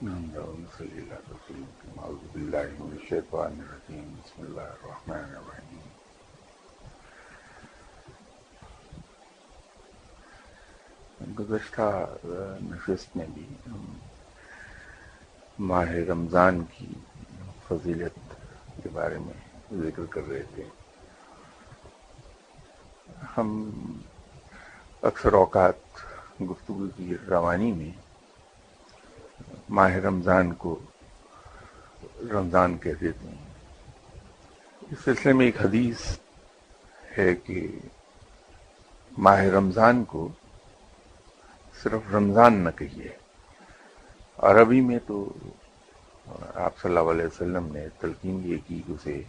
صلی اللہ علیہ وسلم اعوذ باللہ من الشیطان الرجیم بسم اللہ الرحمن الرحیم. گزشتہ نشست میں بھی ہم ماہ رمضان کی فضیلت کے بارے میں ذکر کر رہے تھے. ہم اکثر اوقات گفتگو کی روانی میں ماہ رمضان کو رمضان کہہ دیتے ہیں. اس سلسلے میں ایک حدیث ہے کہ ماہ رمضان کو صرف رمضان نہ کہیے. عربی میں تو آپ صلی اللہ علیہ وسلم نے تلقین یہ کی کہ اسے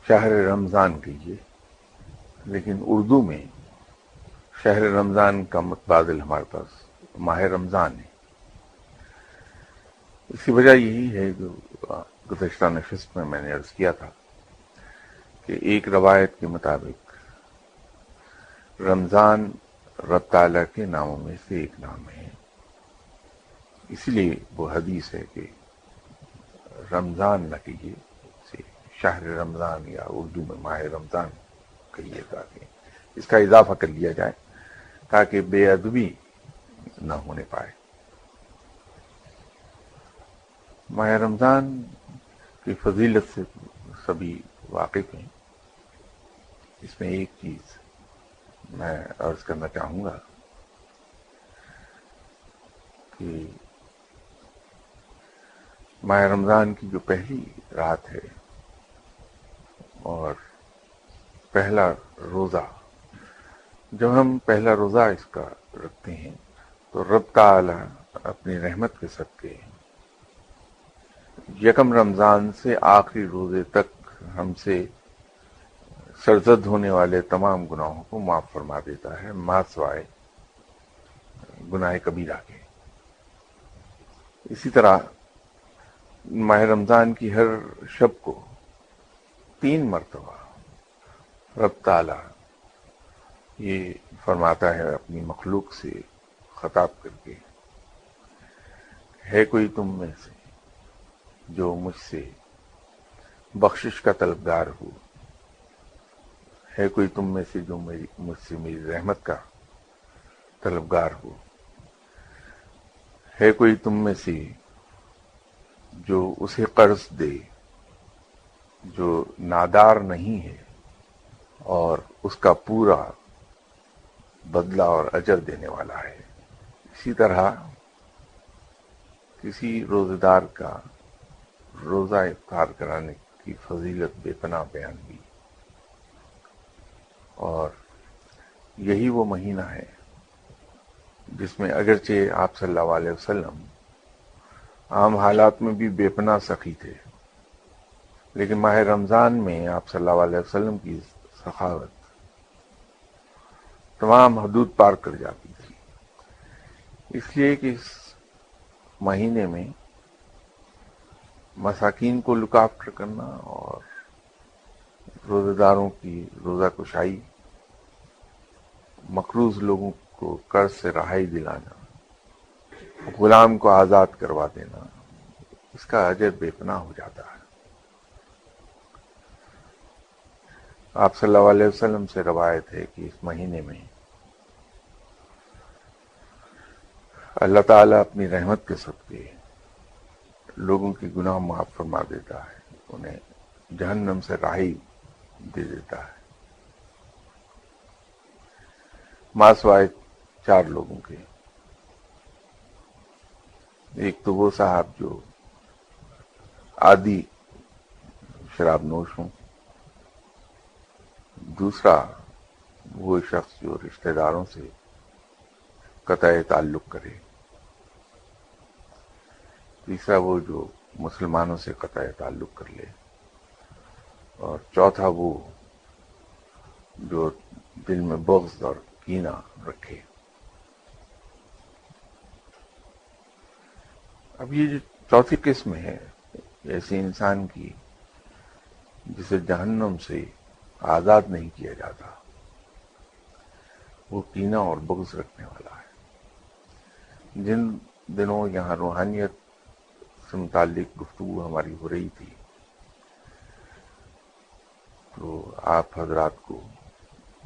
شہر رمضان کہیے، لیکن اردو میں شہر رمضان کا متبادل ہمارے پاس ماہ رمضان ہے. اس کی وجہ یہی ہے جو گزشتہ نشست میں نے عرض کیا تھا کہ ایک روایت کے مطابق رمضان رب تعالیٰ کے ناموں میں سے ایک نام ہے، اسی لیے وہ حدیث ہے کہ رمضان نہ کہیے، اسے شہر رمضان یا اردو میں ماہ رمضان کہیے، تاکہ اس کا اضافہ کر لیا جائے تاکہ بے ادبی نہ ہونے پائے. ماہ رمضان کی فضیلت سے سبھی واقف ہیں. اس میں ایک چیز میں عرض کرنا چاہوں گا کہ ماہ رمضان کی جو پہلی رات ہے اور پہلا روزہ، جب ہم پہلا روزہ اس کا رکھتے ہیں تو رب تعالی اپنی رحمت کے صدقے یکم رمضان سے آخری روزے تک ہم سے سرزد ہونے والے تمام گناہوں کو معاف فرما دیتا ہے، ما سوائے گناہ کبیرہ کے. اسی طرح ماہ رمضان کی ہر شب کو 3 مرتبہ رب تعالی یہ فرماتا ہے اپنی مخلوق سے خطاب کر کے، ہے کوئی تم میں سے جو مجھ سے بخشش کا طلبگار ہو، ہے کوئی تم میں سے جو مجھ سے میری رحمت کا طلبگار ہو، ہے کوئی تم میں سے جو اسے قرض دے جو نادار نہیں ہے اور اس کا پورا بدلہ اور اجر دینے والا ہے. اسی طرح کسی روزہ دار کا روزہ افطار کرانے کی فضیلت بے پناہ بیان ہوئی، اور یہی وہ مہینہ ہے جس میں اگرچہ آپ صلی اللہ علیہ وسلم عام حالات میں بھی بے پناہ سخی تھے، لیکن ماہ رمضان میں آپ صلی اللہ علیہ وسلم کی سخاوت تمام حدود پار کر جاتی تھی. اس لیے کہ اس مہینے میں مساکین کو لک آفٹر کرنا اور روزہ داروں کی روزہ کشائی، مقروض لوگوں کو قرض سے رہائی دلانا، غلام کو آزاد کروا دینا، اس کا اجر بے پناہ ہو جاتا ہے. آپ صلی اللہ علیہ وسلم سے روایت ہے کہ اس مہینے میں اللہ تعالیٰ اپنی رحمت کے صدقے لوگوں کی گناہ معاف فرما دیتا ہے، انہیں جہنم سے رہائی دے دیتا ہے، ما سوائے 4 لوگوں کے. ایک تو وہ صاحب جو عادی شراب نوش ہوں، دوسرا وہ شخص جو رشتہ داروں سے قطع تعلق کرے، تیسرا وہ جو مسلمانوں سے قطع تعلق کر لے، اور چوتھا وہ جو دل میں بغض اور کینہ رکھے. اب یہ جو چوتھی قسم ہے ایسے انسان کی جسے جہنم سے آزاد نہیں کیا جاتا، وہ کینہ اور بغض رکھنے والا ہے. جن دنوں یہاں روحانیت سے متعلق گفتگو ہماری ہو رہی تھی، تو آپ حضرات کو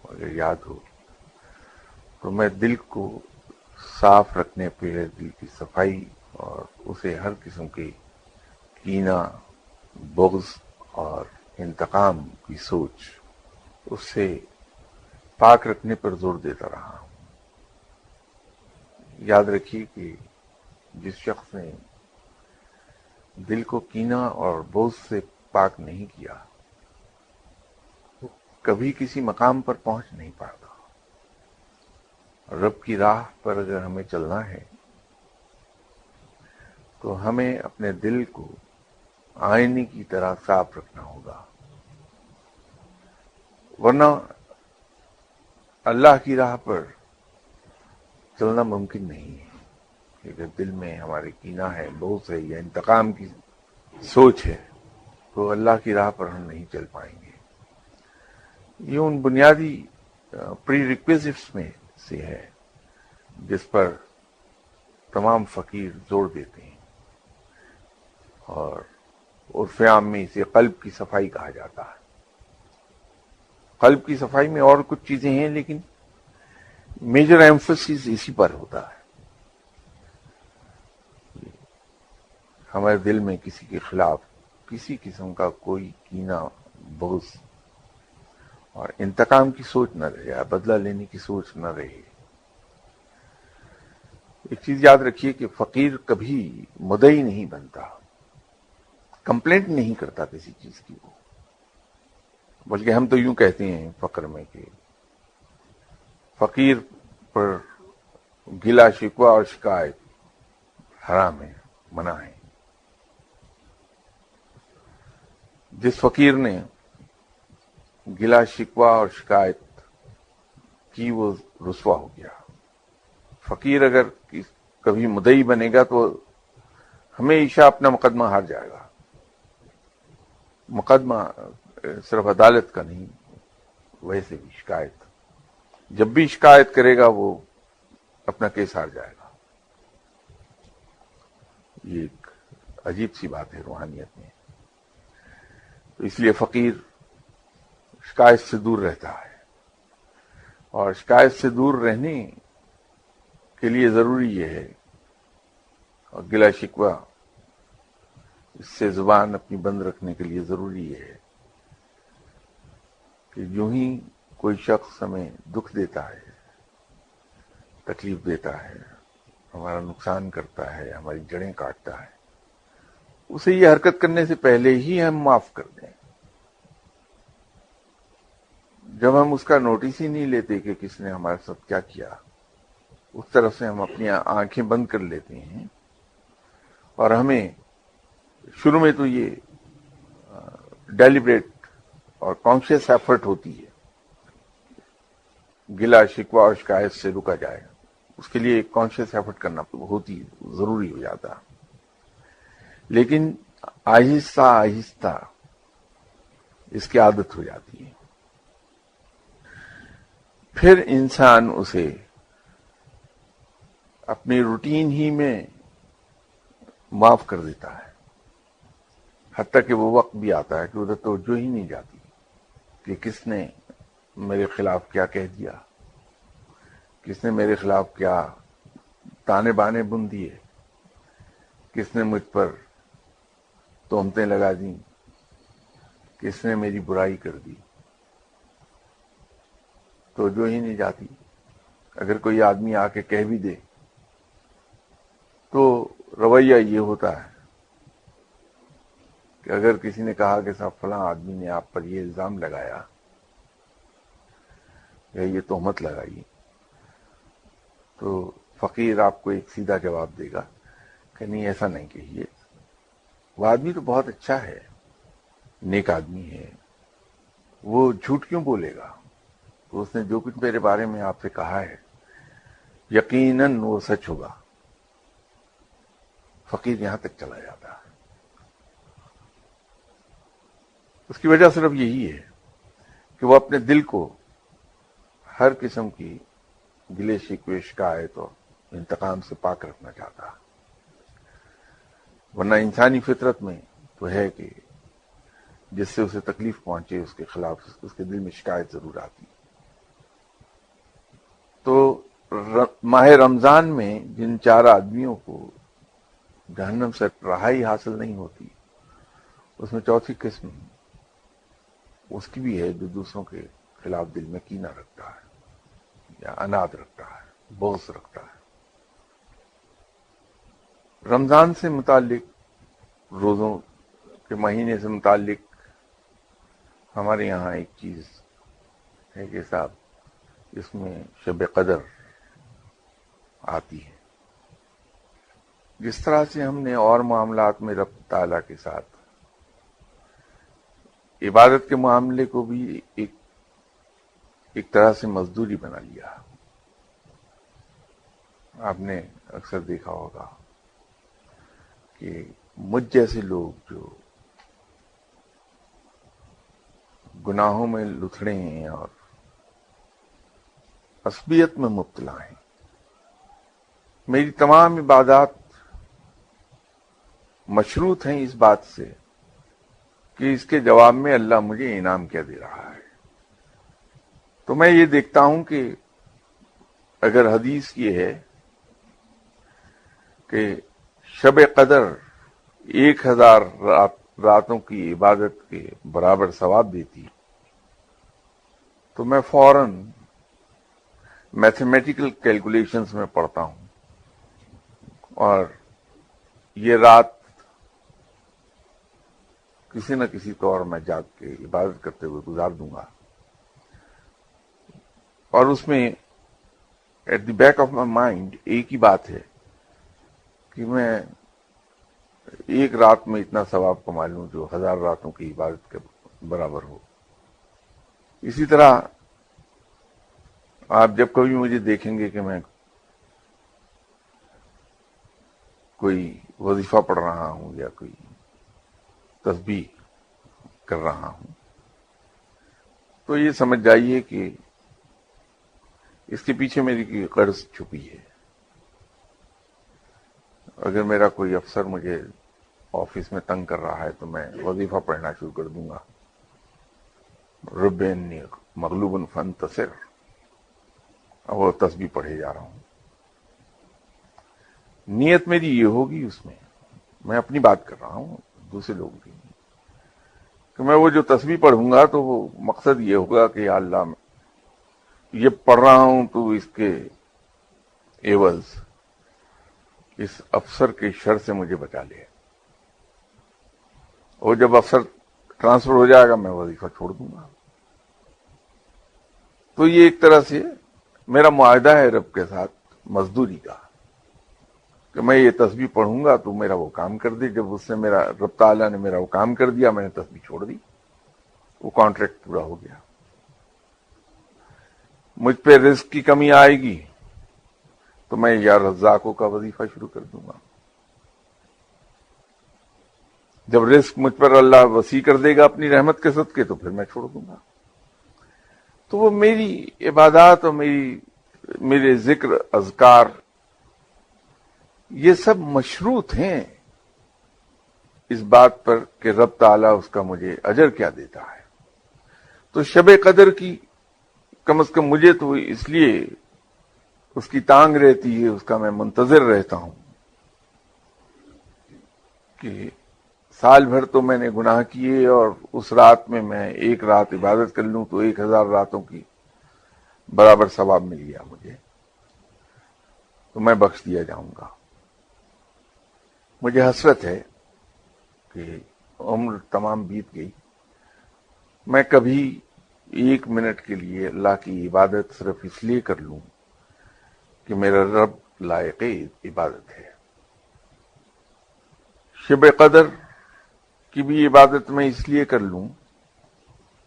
اگر یاد ہو تو میں دل کو صاف رکھنے پہ، دل کی صفائی اور اسے ہر قسم کے کینہ، بغض اور انتقام کی سوچ اس سے پاک رکھنے پر زور دیتا رہا ہوں۔ یاد رکھیے کہ جس شخص نے دل کو کینہ اور بغض سے پاک نہیں کیا وہ کبھی کسی مقام پر پہنچ نہیں پاتا۔ رب کی راہ پر اگر ہمیں چلنا ہے تو ہمیں اپنے دل کو آئینے کی طرح صاف رکھنا ہوگا، ورنہ اللہ کی راہ پر چلنا ممکن نہیں ہے۔ اگر دل میں ہمارے کینہ ہے، بغض ہے یا انتقام کی سوچ ہے تو اللہ کی راہ پر ہم نہیں چل پائیں گے۔ یہ ان بنیادی پری ریکویزٹس میں سے ہے جس پر تمام فقیر زور دیتے ہیں، اور عرف عام میں اسے قلب کی صفائی کہا جاتا ہے۔ قلب کی صفائی میں اور کچھ چیزیں ہیں لیکن میجر ایمفسس اسی پر ہوتا ہے۔ ہمارے دل میں کسی کے خلاف کسی قسم کا کوئی کینہ، بغض اور انتقام کی سوچ نہ رہے، یا بدلہ لینے کی سوچ نہ رہے۔ ایک چیز یاد رکھیے کہ فقیر کبھی مدعی نہیں بنتا، کمپلینٹ نہیں کرتا کسی چیز کی وہ، بلکہ ہم تو یوں کہتے ہیں فقر میں کہ فقیر پر گلہ شکوہ اور شکایت حرام ہے، منع ہے۔ جس فقیر نے گلہ شکوہ اور شکایت کی وہ رسوا ہو گیا۔ فقیر اگر کبھی مدعی بنے گا تو ہمیشہ اپنا مقدمہ ہار جائے گا۔ مقدمہ صرف عدالت کا نہیں، ویسے بھی شکایت، جب بھی شکایت کرے گا وہ اپنا کیس ہار جائے گا۔ یہ ایک عجیب سی بات ہے روحانیت میں۔ تو اس لیے فقیر شکایت سے دور رہتا ہے، اور شکایت سے دور رہنے کے لیے ضروری یہ ہے، اور گلہ شکوہ اس سے زبان اپنی بند رکھنے کے لیے ضروری یہ ہے کہ جو ہی کوئی شخص ہمیں دکھ دیتا ہے، تکلیف دیتا ہے، ہمارا نقصان کرتا ہے، ہماری جڑیں کاٹتا ہے، اسے یہ حرکت کرنے سے پہلے ہی ہم معاف کر دیں۔ جب ہم اس کا نوٹس ہی نہیں لیتے کہ کس نے ہمارے ساتھ کیا کیا، اس طرف سے ہم اپنی آنکھیں بند کر لیتے ہیں، اور ہمیں شروع میں تو یہ ڈیلیبریٹ اور کانشیس ایفرٹ ہوتی ہے گلہ شکوہ اور شکایت سے رکا جائے، اس کے لیے ایک کانشیس ایفرٹ کرنا ہوتی ضروری ہو جاتا، لیکن آہستہ آہستہ اس کی عادت ہو جاتی ہے۔ پھر انسان اسے اپنی روٹین ہی میں معاف کر دیتا ہے، حتیٰ کہ وہ وقت بھی آتا ہے کہ ادھر توجہ ہی نہیں جاتی کہ کس نے میرے خلاف کیا کہہ دیا، کس نے میرے خلاف کیا تانے بانے بن دیے، کس نے مجھ پر تہمتیں لگا دیں، کس نے میری برائی کر دی، توجہ ہی نہیں جاتی۔ اگر کوئی آدمی آ کے کہہ بھی دے تو رویہ یہ ہوتا ہے کہ اگر کسی نے کہا کہ صاحب فلاں آدمی نے آپ پر یہ الزام لگایا یا یہ تہمت لگائی، تو فقیر آپ کو ایک سیدھا جواب دے گا کہ نہیں، ایسا نہیں کہیے، وہ آدمی تو بہت اچھا ہے، نیک آدمی ہے، وہ جھوٹ کیوں بولے گا؟ تو اس نے جو کچھ میرے بارے میں آپ سے کہا ہے یقیناً وہ سچ ہوگا۔ فقیر یہاں تک چلا جاتا ہے۔ اس کی وجہ صرف یہی ہے کہ وہ اپنے دل کو ہر قسم کی گلے شکوے، شکایت اور انتقام سے پاک رکھنا چاہتا ہے۔ ورنہ انسانی فطرت میں تو ہے کہ جس سے اسے تکلیف پہنچے اس کے خلاف اس کے دل میں شکایت ضرور آتی. تو ماہ رمضان میں جن 4 آدمیوں کو جہنم سے رہائی حاصل نہیں ہوتی، اس میں چوتھی قسم اس کی بھی ہے جو دوسروں کے خلاف دل میں کینہ رکھتا ہے یا اناد رکھتا ہے، بغض رکھتا ہے. رمضان سے متعلق، روزوں کے مہینے سے متعلق ہمارے یہاں ایک چیز ہے کہ صاحب اس میں شب قدر آتی ہے. جس طرح سے ہم نے اور معاملات میں رب تعالیٰ کے ساتھ عبادت کے معاملے کو بھی ایک طرح سے مزدوری بنا لیا. آپ نے اکثر دیکھا ہوگا کہ مجھ جیسے لوگ جو گناہوں میں لتھڑے ہیں اور عصبیت میں مبتلا ہیں، میری تمام عبادات مشروط ہیں اس بات سے کہ اس کے جواب میں اللہ مجھے انعام کیا دے رہا ہے. تو میں یہ دیکھتا ہوں کہ اگر حدیث یہ ہے کہ شب قدر 1000 راتوں کی عبادت کے برابر ثواب دیتی، تو میں فوراً میتھمیٹیکل کیلکولیشنز میں پڑھتا ہوں اور یہ رات کسی نہ کسی طور میں جاگ کے عبادت کرتے ہوئے گزار دوں گا. اور اس میں at the back of my mind ایک ہی بات ہے کہ میں ایک رات میں اتنا ثواب کما لوں جو 1000 راتوں کی عبادت کے برابر ہو. اسی طرح آپ جب کبھی مجھے دیکھیں گے کہ میں کوئی وظیفہ پڑھ رہا ہوں یا کوئی تسبیح کر رہا ہوں، تو یہ سمجھ جائیے کہ اس کے پیچھے میری کوئی غرض چھپی ہے. اگر میرا کوئی افسر مجھے آفس میں تنگ کر رہا ہے تو میں وظیفہ پڑھنا شروع کر دوں گا، رب انی مغلوب فانتصر، اور وہ تسبیح پڑھے جا رہا ہوں. نیت میری یہ ہوگی، اس میں اپنی بات کر رہا ہوں، دوسرے لوگوں کی نہیں، کہ میں وہ جو تسبیح پڑھوں گا تو وہ مقصد یہ ہوگا کہ یا اللہ یہ پڑھ رہا ہوں تو اس کے ایوز اس افسر کے شر سے مجھے بچا لے. اور جب افسر ٹرانسفر ہو جائے گا میں وظیفہ چھوڑ دوں گا. تو یہ ایک طرح سے میرا معاہدہ ہے رب کے ساتھ مزدوری کا کہ میں یہ تسبیح پڑھوں گا تو میرا وہ کام کر دے. جب اس سے میرا رب تعالیٰ نے میرا وہ کام کر دیا، میں نے تسبیح چھوڑ دی، وہ کانٹریکٹ پورا ہو گیا. مجھ پہ رزق کی کمی آئے گی تو میں یا رزاقوں کا وظیفہ شروع کر دوں گا. جب رزق مجھ پر اللہ وسیع کر دے گا اپنی رحمت کے صدقے تو پھر میں چھوڑ دوں گا. تو وہ میری عبادات اور میرے ذکر اذکار یہ سب مشروط ہیں اس بات پر کہ رب تعالیٰ اس کا مجھے اجر کیا دیتا ہے. تو شب قدر کی کم از کم مجھے تو اس لیے اس کی تانگ رہتی ہے، اس کا میں منتظر رہتا ہوں کہ سال بھر تو میں نے گناہ کیے اور اس رات میں ایک رات عبادت کر لوں تو 1000 راتوں کی برابر ثواب مل گیا مجھے، تو میں بخش دیا جاؤں گا. مجھے حسرت ہے کہ عمر تمام بیت گئی، میں کبھی 1 منٹ کے لیے اللہ کی عبادت صرف اس لیے کر لوں کہ میرا رب لائق عبادت ہے. شب قدر کی بھی عبادت میں اس لیے کر لوں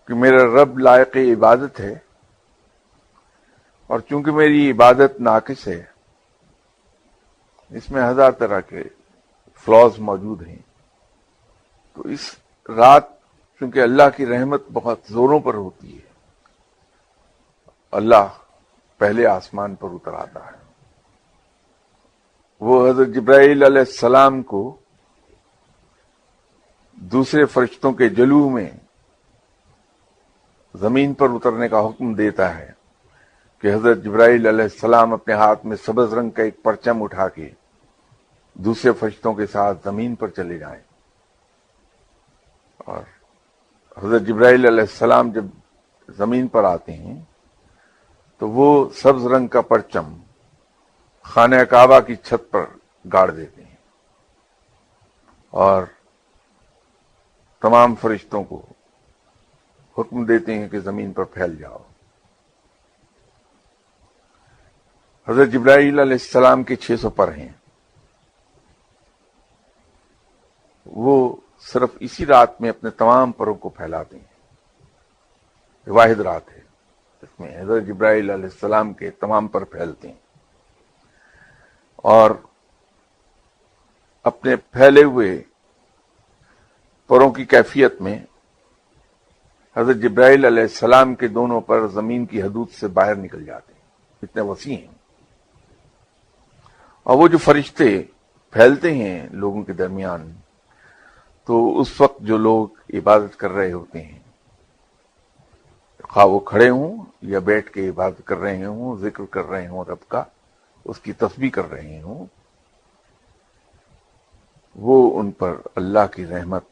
کہ میرا رب لائق عبادت ہے، اور چونکہ میری عبادت ناقص ہے، اس میں 1000 طرح کے فلاز موجود ہیں، تو اس رات چونکہ اللہ کی رحمت بہت زوروں پر ہوتی ہے، اللہ پہلے آسمان پر اتر آتا ہے. وہ حضرت جبرائیل علیہ السلام کو دوسرے فرشتوں کے جلوہ میں زمین پر اترنے کا حکم دیتا ہے کہ حضرت جبرائیل علیہ السلام اپنے ہاتھ میں سبز رنگ کا ایک پرچم اٹھا کے دوسرے فرشتوں کے ساتھ زمین پر چلے جائیں، اور حضرت جبرائیل علیہ السلام جب زمین پر آتے ہیں تو وہ سبز رنگ کا پرچم خانہ کعبہ کی چھت پر گاڑ دیتے ہیں اور تمام فرشتوں کو حکم دیتے ہیں کہ زمین پر پھیل جاؤ۔ حضرت جبرائیل علیہ السلام کے 600 پر ہیں، وہ صرف اسی رات میں اپنے تمام پروں کو پھیلاتے ہیں۔ واحد رات ہے اس میں حضرت جبرائیل علیہ السلام کے تمام پر پھیلتے ہیں اور اپنے پھیلے ہوئے پروں کی کیفیت میں حضرت جبرائیل علیہ السلام کے دونوں پر زمین کی حدود سے باہر نکل جاتے ہیں، اتنے وسیع ہیں۔ اور وہ جو فرشتے پھیلتے ہیں لوگوں کے درمیان، تو اس وقت جو لوگ عبادت کر رہے ہوتے ہیں، خواہ وہ کھڑے ہوں یا بیٹھ کے عبادت کر رہے ہوں، ذکر کر رہے ہوں رب کا، اس کی تسبیح کر رہے ہوں، وہ ان پر اللہ کی رحمت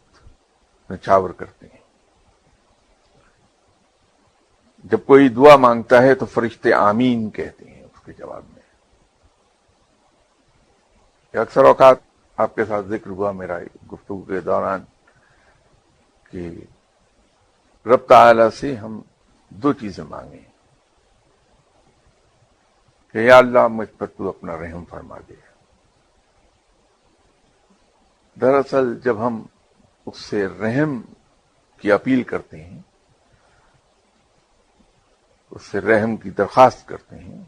نچھاور کرتے ہیں۔ جب کوئی دعا مانگتا ہے تو فرشتے آمین کہتے ہیں اس کے جواب میں۔ اکثر اوقات آپ کے ساتھ ذکر ہوا میرا گفتگو کے دوران کہ رب تعالی سے ہم 2 چیزیں مانگیں کہ یا اللہ مجھ پر تو اپنا رحم فرما دے۔ دراصل جب ہم اس سے رحم کی اپیل کرتے ہیں، اس سے رحم کی درخواست کرتے ہیں،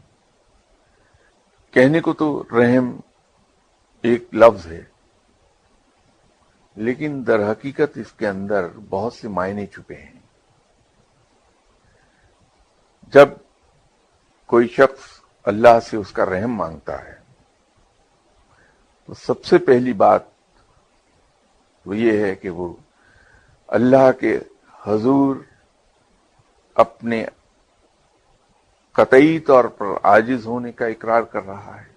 کہنے کو تو رحم ایک لفظ ہے، لیکن در حقیقت اس کے اندر بہت سے معنی چھپے ہیں۔ جب کوئی شخص اللہ سے اس کا رحم مانگتا ہے تو سب سے پہلی بات وہ یہ ہے کہ وہ اللہ کے حضور اپنے قطعی طور پر عاجز ہونے کا اقرار کر رہا ہے،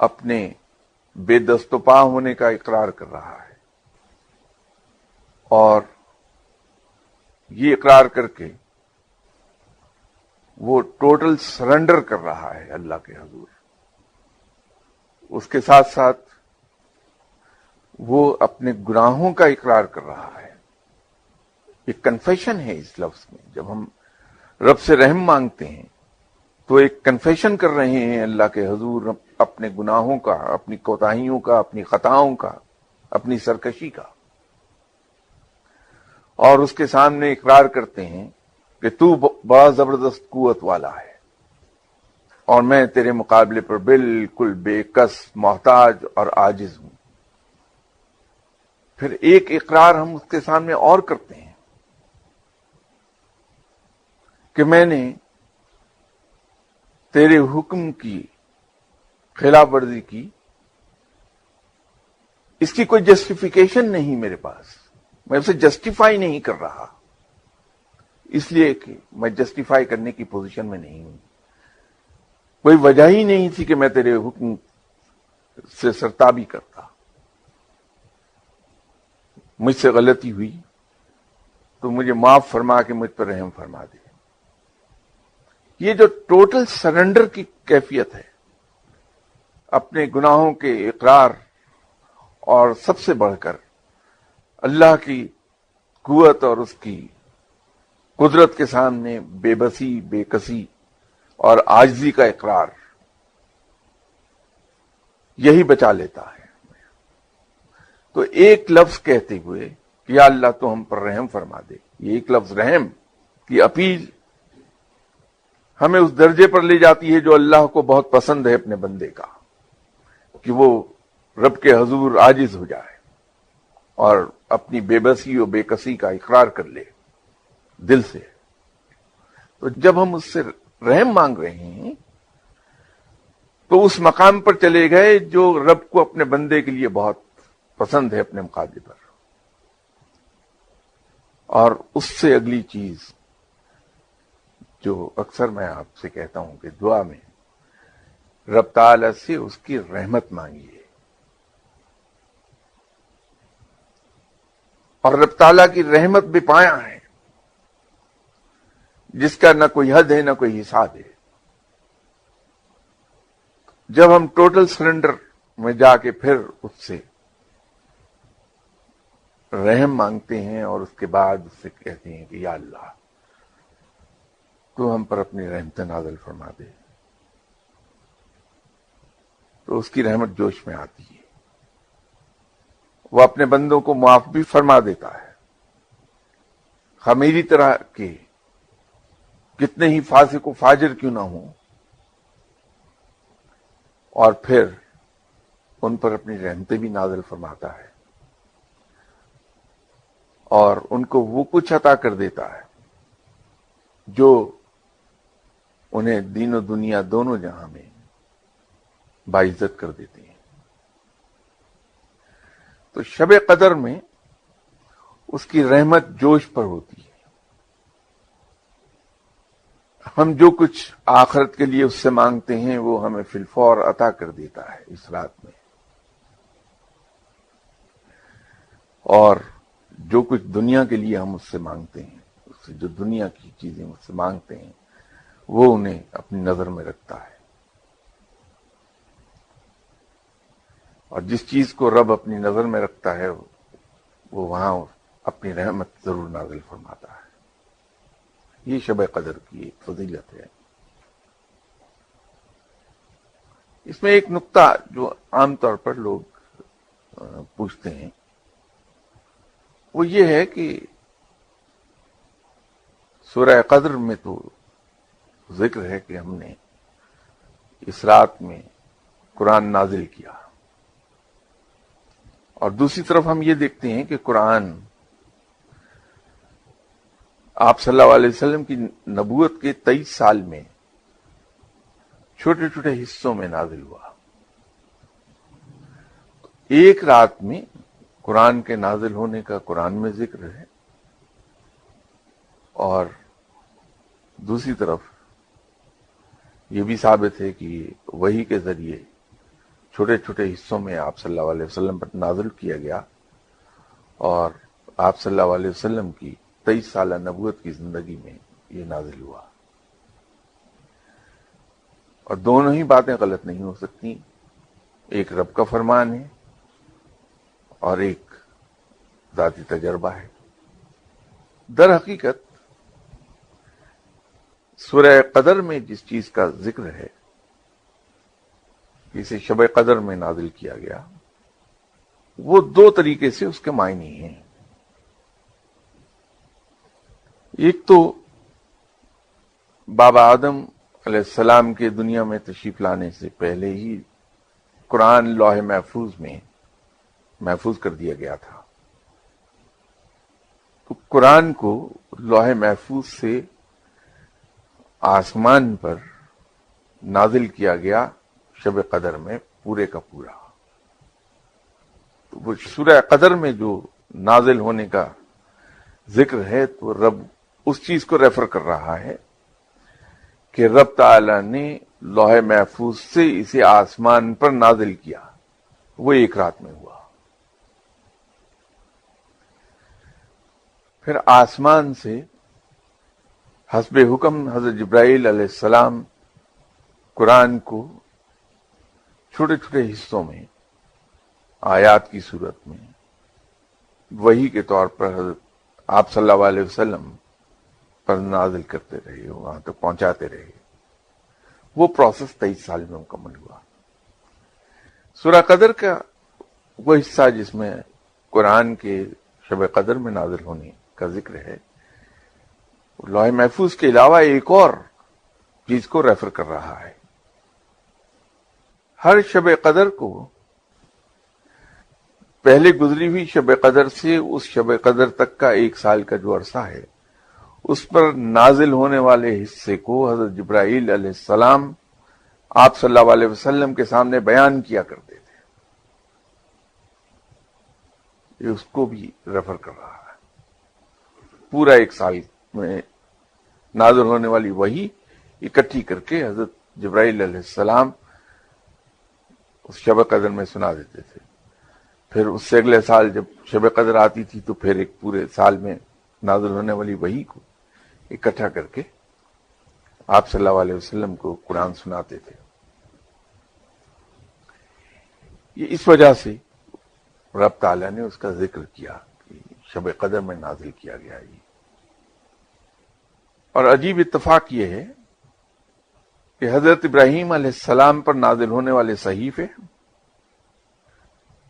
اپنے بے دست و پا ہونے کا اقرار کر رہا ہے، اور یہ اقرار کر کے وہ ٹوٹل سرنڈر کر رہا ہے اللہ کے حضور۔ اس کے ساتھ ساتھ وہ اپنے گناہوں کا اقرار کر رہا ہے۔ ایک کنفیشن ہے اس لفظ میں۔ جب ہم رب سے رحم مانگتے ہیں تو ایک کنفیشن کر رہے ہیں اللہ کے حضور اپنے گناہوں کا، اپنی کوتاہیوں کا، اپنی خطاؤں کا، اپنی سرکشی کا، اور اس کے سامنے اقرار کرتے ہیں کہ تو بڑا زبردست قوت والا ہے اور میں تیرے مقابلے پر بالکل بے کس، محتاج اور عاجز ہوں۔ پھر ایک اقرار ہم اس کے سامنے اور کرتے ہیں کہ میں نے تیرے حکم کی خلاف ورزی کی، اس کی کوئی جسٹیفیکیشن نہیں میرے پاس، میں اسے جسٹیفائی نہیں کر رہا، اس لیے کہ میں جسٹیفائی کرنے کی پوزیشن میں نہیں ہوں۔ کوئی وجہ ہی نہیں تھی کہ میں تیرے حکم سے سرتابی کرتا۔ مجھ سے غلطی ہوئی تو مجھے معاف فرما کے مجھ پر رحم فرما دے۔ یہ جو ٹوٹل سرنڈر کی کیفیت ہے، اپنے گناہوں کے اقرار، اور سب سے بڑھ کر اللہ کی قوت اور اس کی قدرت کے سامنے بے بسی، بے کسی اور عاجزی کا اقرار، یہی بچا لیتا ہے۔ تو ایک لفظ کہتے ہوئے کہ یا اللہ تو ہم پر رحم فرما دے، یہ ایک لفظ رحم کی اپیل ہمیں اس درجے پر لے جاتی ہے جو اللہ کو بہت پسند ہے اپنے بندے کا، کہ وہ رب کے حضور عاجز ہو جائے اور اپنی بے بسی و بے کسی کا اقرار کر لے دل سے۔ تو جب ہم اس سے رحم مانگ رہے ہیں تو اس مقام پر چلے گئے جو رب کو اپنے بندے کے لیے بہت پسند ہے اپنے مقابلے پر۔ اور اس سے اگلی چیز جو اکثر میں آپ سے کہتا ہوں کہ دعا میں رب تعالی سے اس کی رحمت مانگیے، اور رب تعالیٰ کی رحمت بے پایاں ہے، جس کا نہ کوئی حد ہے نہ کوئی حساب ہے۔ جب ہم ٹوٹل سرنڈر میں جا کے پھر اس سے رحم مانگتے ہیں اور اس کے بعد اس سے کہتے ہیں کہ یا اللہ تو ہم پر اپنی رحمت نازل فرما دے، تو اس کی رحمت جوش میں آتی ہے، وہ اپنے بندوں کو معاف بھی فرما دیتا ہے، خمیری طرح کے کتنے ہی فاسق و فاجر کیوں نہ ہوں، اور پھر ان پر اپنی رحمتیں بھی نازل فرماتا ہے اور ان کو وہ کچھ عطا کر دیتا ہے جو انہیں دین و دنیا دونوں جہاں میں باعزت کر دیتے ہیں۔ تو شب قدر میں اس کی رحمت جوش پر ہوتی ہے، ہم جو کچھ آخرت کے لیے اس سے مانگتے ہیں وہ ہمیں فی الفور عطا کر دیتا ہے اس رات میں، اور جو کچھ دنیا کے لیے ہم اس سے مانگتے ہیں، اس سے جو دنیا کی چیزیں اس سے مانگتے ہیں وہ انہیں اپنی نظر میں رکھتا ہے، اور جس چیز کو رب اپنی نظر میں رکھتا ہے وہ وہاں اپنی رحمت ضرور نازل فرماتا ہے۔ یہ شب قدر کی ایک فضیلت ہے۔ اس میں ایک نقطہ جو عام طور پر لوگ پوچھتے ہیں وہ یہ ہے کہ سورہ قدر میں تو ذکر ہے کہ ہم نے اس رات میں قرآن نازل کیا، اور دوسری طرف ہم یہ دیکھتے ہیں کہ قرآن آپ صلی اللہ علیہ وسلم کی نبوت کے 23 سال میں چھوٹے چھوٹے حصوں میں نازل ہوا۔ ایک رات میں قرآن کے نازل ہونے کا قرآن میں ذکر ہے، اور دوسری طرف یہ بھی ثابت ہے کہ وحی کے ذریعے چھوٹے چھوٹے حصوں میں آپ صلی اللہ علیہ وسلم پر نازل کیا گیا، اور آپ صلی اللہ علیہ وسلم کی 23 سالہ نبوت کی زندگی میں یہ نازل ہوا۔ اور دونوں ہی باتیں غلط نہیں ہو سکتی، ایک رب کا فرمان ہے اور ایک ذاتی تجربہ ہے۔ در حقیقت سورہ قدر میں جس چیز کا ذکر ہے اسے شب قدر میں نازل کیا گیا، وہ دو طریقے سے اس کے معنی ہیں۔ ایک تو بابا آدم علیہ السلام کے دنیا میں تشریف لانے سے پہلے ہی قرآن لوح محفوظ میں محفوظ کر دیا گیا تھا، تو قرآن کو لوح محفوظ سے آسمان پر نازل کیا گیا شب قدر میں پورے کا پورا۔ تو وہ سورہ قدر میں جو نازل ہونے کا ذکر ہے تو رب اس چیز کو ریفر کر رہا ہے کہ رب تعالی نے لوح محفوظ سے اسے آسمان پر نازل کیا، وہ ایک رات میں ہوا۔ پھر آسمان سے حسب حکم حضرت جبرائیل علیہ السلام قرآن کو چھوٹے چھوٹے حصوں میں آیات کی صورت میں وحی کے طور پر حضرت آپ صلی اللہ علیہ وسلم پر نازل کرتے رہے، وہاں تک پہنچاتے رہے۔ وہ پروسیس 23 سال میں مکمل ہوا۔ سورہ قدر کا وہ حصہ جس میں قرآن کے شب قدر میں نازل ہونے کا ذکر ہے، لوح محفوظ کے علاوہ ایک اور چیز کو ریفر کر رہا ہے۔ ہر شب قدر کو پہلے گزری ہوئی شب قدر سے اس شب قدر تک کا 1 سال کا جو عرصہ ہے، اس پر نازل ہونے والے حصے کو حضرت جبرائیل علیہ السلام آپ صلی اللہ علیہ وسلم کے سامنے بیان کیا کرتے تھے۔ یہ اس کو بھی ریفر کر رہا ہے۔ پورا ایک سال میں نازل ہونے والی وحی اکٹھی کر کے حضرت جبرائیل علیہ السلام اس شب قدر میں سنا دیتے تھے. پھر اس سے اگلے سال جب شب قدر آتی تھی تو پھر ایک پورے سال میں نازل ہونے والی وحی کو اکٹھا کر کے آپ صلی اللہ علیہ وسلم کو قرآن سناتے تھے. یہ اس وجہ سے رب تعالیٰ نے اس کا ذکر کیا کہ شب قدر میں نازل کیا گیا یہ. اور عجیب اتفاق یہ ہے کہ حضرت ابراہیم علیہ السلام پر نازل ہونے والے صحیفے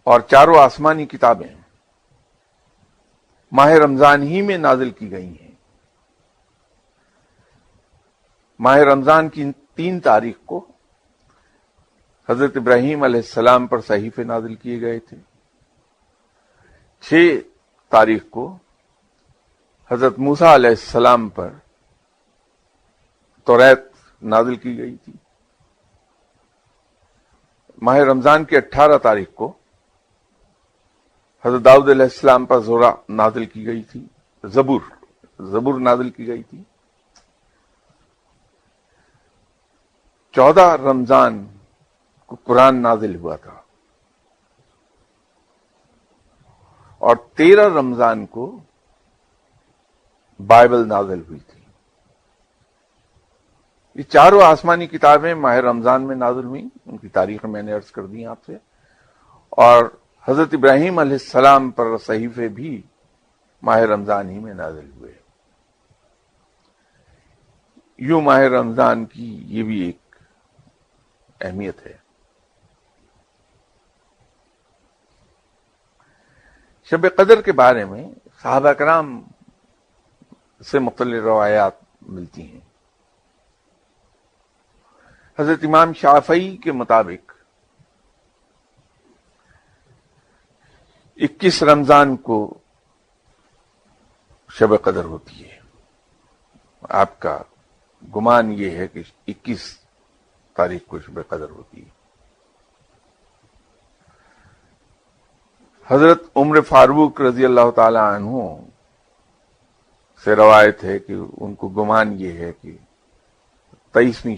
اور چاروں آسمانی کتابیں ماہ رمضان ہی میں نازل کی گئی ہیں. ماہ رمضان کی 3 تاریخ کو حضرت ابراہیم علیہ السلام پر صحیفے نازل کیے گئے تھے. 6 تاریخ کو حضرت موسیٰ علیہ السلام پر توریت نازل کی گئی تھی. ماہ رمضان کی 18 تاریخ کو حضرت داؤد علیہ السلام پر زورہ نازل کی گئی تھی. زبور نازل کی گئی تھی. 14 رمضان کو قرآن نازل ہوا تھا اور 13 رمضان کو بائبل نازل ہوئی تھی. یہ چاروں آسمانی کتابیں ماہ رمضان میں نازل ہوئیں. ان کی تاریخ میں نے عرض کر دی آپ سے. اور حضرت ابراہیم علیہ السلام پر صحیفے بھی ماہ رمضان ہی میں نازل ہوئے. یوں ماہ رمضان کی یہ بھی ایک اہمیت ہے. شب قدر کے بارے میں صحابہ کرام سے مختلف روایات ملتی ہیں. حضرت امام شافعی کے مطابق 21 رمضان کو شب قدر ہوتی ہے. آپ کا گمان یہ ہے کہ 21 تاریخ کو شب قدر ہوتی ہے. حضرت عمر فاروق رضی اللہ تعالی عنہ سے روایت ہے کہ ان کو گمان یہ ہے کہ 23ویں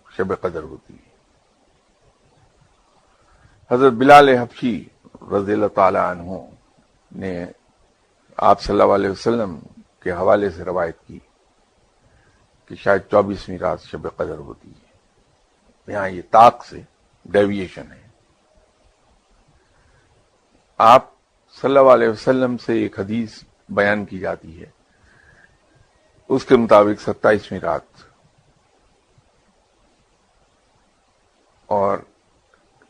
شب قدر ہوتی ہے. حضرت بلال حبشی رضی اللہ تعالی عنہ نے آپ صلی اللہ علیہ وسلم کے حوالے سے روایت کی کہ شاید 24ویں رات شب قدر ہوتی ہے. یہاں یہ طاق سے ڈیویشن ہے. آپ صلی اللہ علیہ وسلم سے ایک حدیث بیان کی جاتی ہے. اس کے مطابق 27ویں رات اور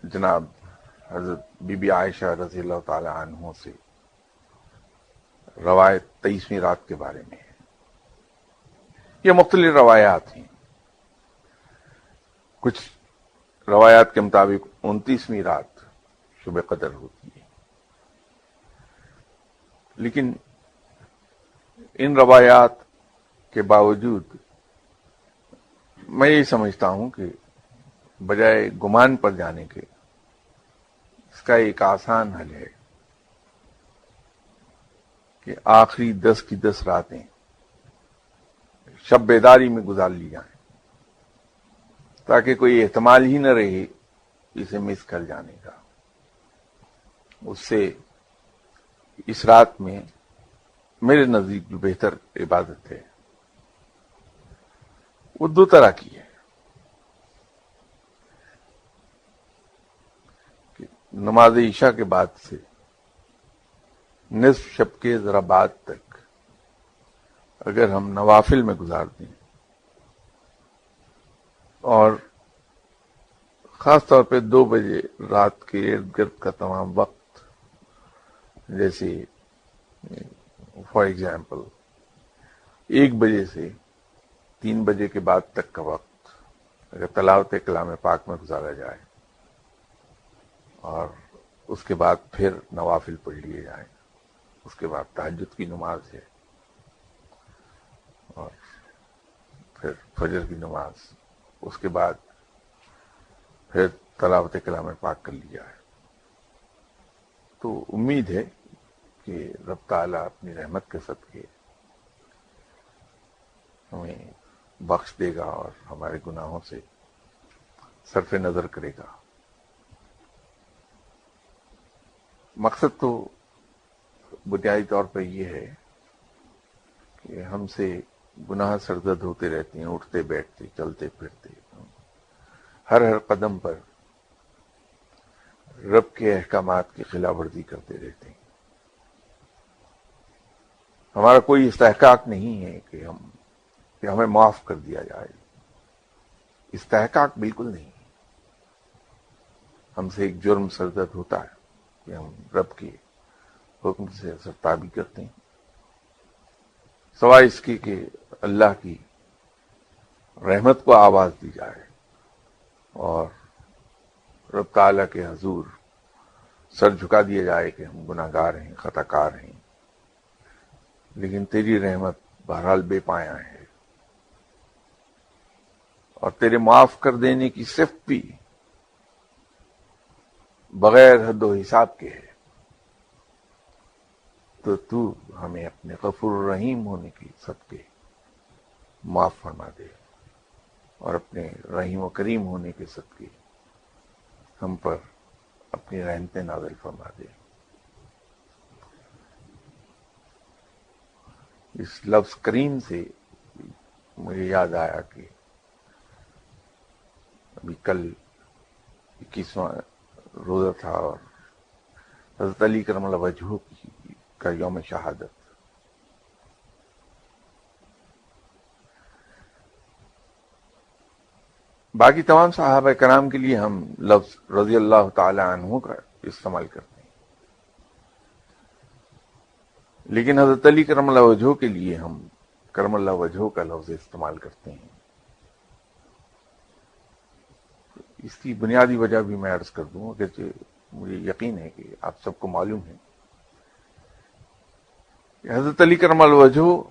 جناب حضرت بی بی عائشہ رضی اللہ تعالی عنہ سے روایت 23ویں رات کے بارے میں ہے. یہ مختلف روایات ہیں. کچھ روایات کے مطابق 29ویں رات شب قدر ہوتی ہے. لیکن ان روایات کے باوجود میں یہ سمجھتا ہوں کہ بجائے گمان پر جانے کے اس کا ایک آسان حل ہے کہ آخری 10 کی 10 راتیں شب بیداری میں گزار لی جائیں تاکہ کوئی احتمال ہی نہ رہے اسے مس کر جانے کا. اس سے اس رات میں میرے نزدیک جو بہتر عبادت ہے وہ 2 طرح کی ہے. کہ نماز عشاء کے بعد سے نصف شب کے ذرا بعد تک اگر ہم نوافل میں گزار دیں اور خاص طور پہ 2 بجے رات کے ارد گرد کا تمام وقت، جیسے فار ایگزامپل 1 بجے سے 3 بجے کے بعد تک کا وقت اگر تلاوت کلام پاک میں گزارا جائے اور اس کے بعد پھر نوافل پڑھ لیے جائیں. اس کے بعد تہجد کی نماز ہے اور پھر فجر کی نماز، اس کے بعد پھر تلاوت کلام پاک کر لی جائے، تو امید ہے کہ رب تعالیٰ اپنی رحمت کے صدقے ہمیں بخش دے گا اور ہمارے گناہوں سے صرف نظر کرے گا۔ مقصد تو بنیادی طور پر یہ ہے کہ ہم سے گناہ سرزد ہوتے رہتے ہیں، اٹھتے بیٹھتے، چلتے پھرتے، ہر قدم پر رب کے احکامات کی خلاف ورزی کرتے رہتے ہیں۔ ہمارا کوئی استحقاق نہیں ہے کہ ہمیں معاف کر دیا جائے، استحقاق بالکل نہیں۔ ہم سے ایک جرم سرزد ہوتا ہے کہ ہم رب کے حکم سے سرتابی کرتے ہیں، سوائے اس کی کہ اللہ کی رحمت کو آواز دی جائے اور رب تعالیٰ کے حضور سر جھکا دیا جائے کہ ہم گناہ گار ہیں، خطا کار ہیں، لیکن تیری رحمت بہرحال بے پایاں ہے، اور تیرے معاف کر دینے کی صفت بھی بغیر حد و حساب کے ہے، تو ہمیں اپنے غفور الرحیم ہونے کی صدقے معاف فرما دے، اور اپنے رحیم و کریم ہونے کے صدقے ہم پر اپنی رحمتیں نازل فرما دے۔ اس لفظ کریم سے مجھے یاد آیا کہ ابھی کل 21واں روزہ تھا اور حضرت علی کرم اللہ وجہہ کا یوم شہادت۔ باقی تمام صحابہ کرام کے لیے ہم لفظ رضی اللہ تعالی عنہ کا استعمال کرتے ہیں، لیکن حضرت علی کرم اللہ وجہہ کے لیے ہم کرم اللہ وجہہ کا لفظ استعمال کرتے ہیں۔ اس کی بنیادی وجہ بھی میں عرض کر دوں کہ مجھے یقین ہے کہ آپ سب کو معلوم ہے کہ حضرت علی کرم اللہ وجہہ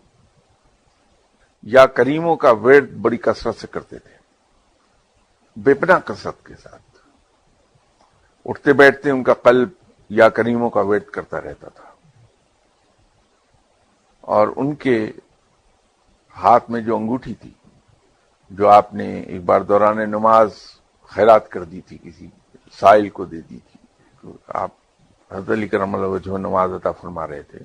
یا کریموں کا ورد بڑی کثرت سے کرتے تھے، بے پناہ کثرت کے ساتھ، اٹھتے بیٹھتے ان کا قلب یا کریموں کا ورد کرتا رہتا تھا، اور ان کے ہاتھ میں جو انگوٹھی تھی، جو آپ نے ایک بار دوران نماز خیرات کر دی تھی، کسی سائل کو دے دی تھی، تو آپ حضرت علی کرم اللہ وجہہ نماز عطا فرما رہے تھے،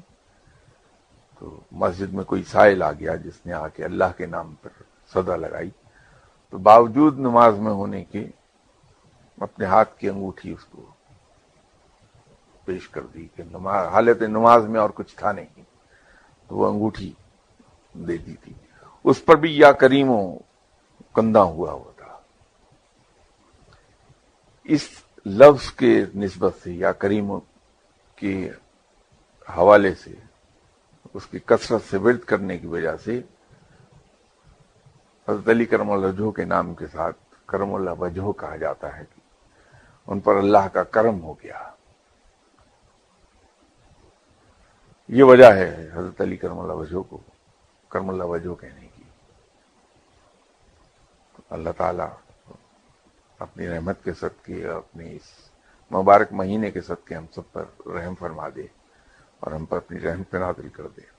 تو مسجد میں کوئی سائل آ گیا جس نے آ کے اللہ کے نام پر صدا لگائی، تو باوجود نماز میں ہونے کے اپنے ہاتھ کی انگوٹھی اس کو پیش کر دی کہ حالت نماز میں اور کچھ تھا نہیں، تو وہ انگوٹھی دے دی تھی، اس پر بھی یا کریموں کندہ ہوا تھا۔ اس لفظ کے نسبت سے یا کریموں کے حوالے سے، اس کی کثرت سے ورد کرنے کی وجہ سے حضرت علی کرم اللہ وجہہ کے نام کے ساتھ کرم اللہ وجہہ کہا جاتا ہے کہ ان پر اللہ کا کرم ہو گیا۔ یہ وجہ ہے حضرت علی کرم اللہ وجہہ کو کرم اللہ وجہہ کہنے کی۔ اللہ تعالیٰ اپنی رحمت کے صدقے، اپنے اس مبارک مہینے کے صدقے ہم سب پر رحم فرما دے اور ہم پر اپنی رحمت نازل کر دے۔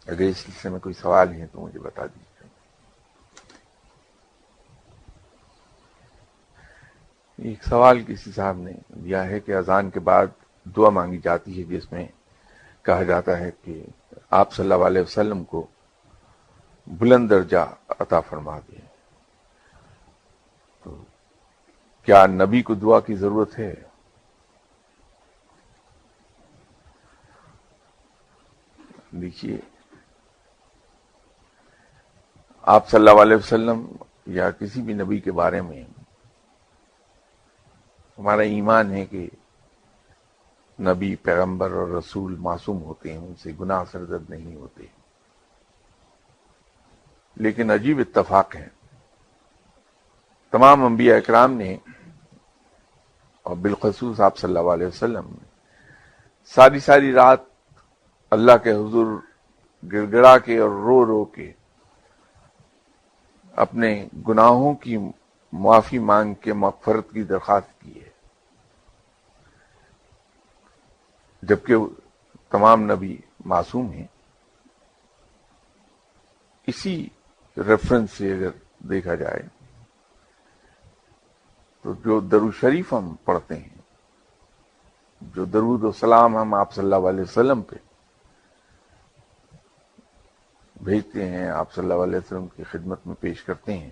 اگر اس سلسلے میں کوئی سوال ہیں تو مجھے بتا دیجیے۔ ایک سوال کسی صاحب نے دیا ہے کہ اذان کے بعد دعا مانگی جاتی ہے جس میں کہا جاتا ہے کہ آپ صلی اللہ علیہ وسلم کو بلند درجہ عطا فرما دیں، تو کیا نبی کو دعا کی ضرورت ہے؟ دیکھیے، آپ صلی اللہ علیہ وسلم یا کسی بھی نبی کے بارے میں ہمارا ایمان ہے کہ نبی، پیغمبر اور رسول معصوم ہوتے ہیں، ان سے گناہ سرزد نہیں ہوتے، لیکن عجیب اتفاق ہے، تمام انبیاء اکرام نے اور بالخصوص آپ صلی اللہ علیہ وسلم نے ساری رات اللہ کے حضور گڑ گڑا کے اور رو رو کے اپنے گناہوں کی معافی مانگ کے مغفرت کی درخواست کی ہے، جبکہ تمام نبی معصوم ہیں. اسی ریفرنس سے اگر دیکھا جائے تو جو درود شریف ہم پڑھتے ہیں، جو درود و سلام ہم آپ صلی اللہ علیہ وسلم پہ بھیجتے ہیں، آپ صلی اللہ علیہ وسلم کی خدمت میں پیش کرتے ہیں،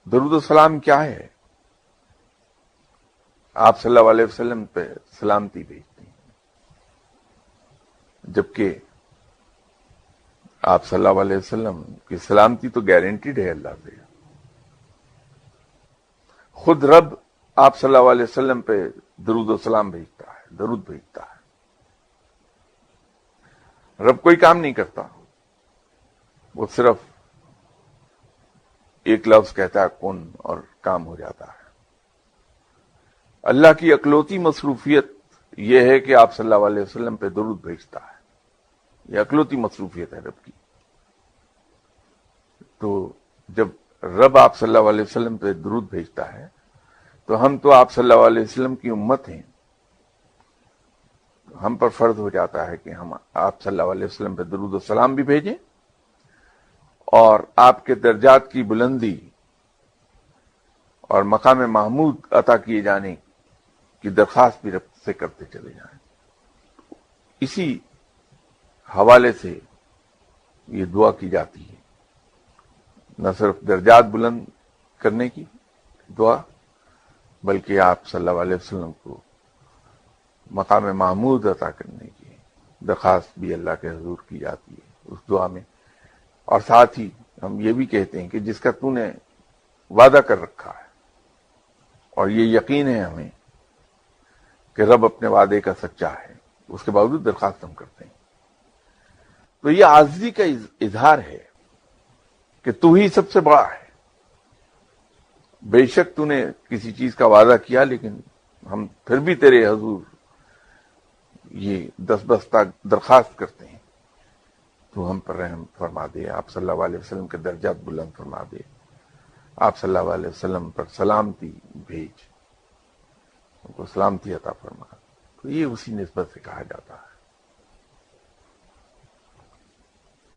درود و سلام کیا ہے؟ آپ صلی اللہ علیہ وسلم پہ سلامتی بھیجتے ہیں، جبکہ آپ صلی اللہ علیہ وسلم کی سلامتی تو گارنٹیڈ ہے اللہ سے. خود رب آپ صلی اللہ علیہ وسلم پہ درود و سلام بھیجتا ہے، درود بھیجتا ہے. رب کوئی کام نہیں کرتا، وہ صرف ایک لفظ کہتا ہے کن اور کام ہو جاتا ہے. اللہ کی اکلوتی مصروفیت یہ ہے کہ آپ صلی اللہ علیہ وسلم پہ درود بھیجتا ہے. یہ اکلوتی مصروفیت ہے رب کی. تو جب رب آپ صلی اللہ علیہ وسلم پہ درود بھیجتا ہے تو ہم تو آپ صلی اللہ علیہ وسلم کی امت ہیں، ہم پر فرض ہو جاتا ہے کہ ہم آپ صلی اللہ علیہ وسلم پہ درود و سلام بھی بھیجیں اور آپ کے درجات کی بلندی اور مقام محمود عطا کیے جانے کی درخواست بھی رب سے کرتے چلے جائیں. اسی حوالے سے یہ دعا کی جاتی ہے، نہ صرف درجات بلند کرنے کی دعا بلکہ آپ صلی اللہ علیہ وسلم کو مقام محمود عطا کرنے کی درخواست بھی اللہ کے حضور کی جاتی ہے اس دعا میں. اور ساتھ ہی ہم یہ بھی کہتے ہیں کہ جس کا تو نے وعدہ کر رکھا ہے، اور یہ یقین ہے ہمیں کہ رب اپنے وعدے کا سچا ہے، اس کے باوجود درخواست ہم کرتے ہیں. تو یہ عاجزی کا اظہار ہے کہ تو ہی سب سے بڑا ہے. بے شک تو نے کسی چیز کا وعدہ کیا، لیکن ہم پھر بھی تیرے حضور یہ دستبستہ درخواست کرتے ہیں، تو ہم پر رحم فرما دے، آپ صلی اللہ علیہ وسلم کے درجات بلند فرما دے، آپ صلی اللہ علیہ وسلم پر سلامتی بھیج، ان کو سلامتی عطا فرما. تو یہ اسی نسبت سے کہا جاتا ہے.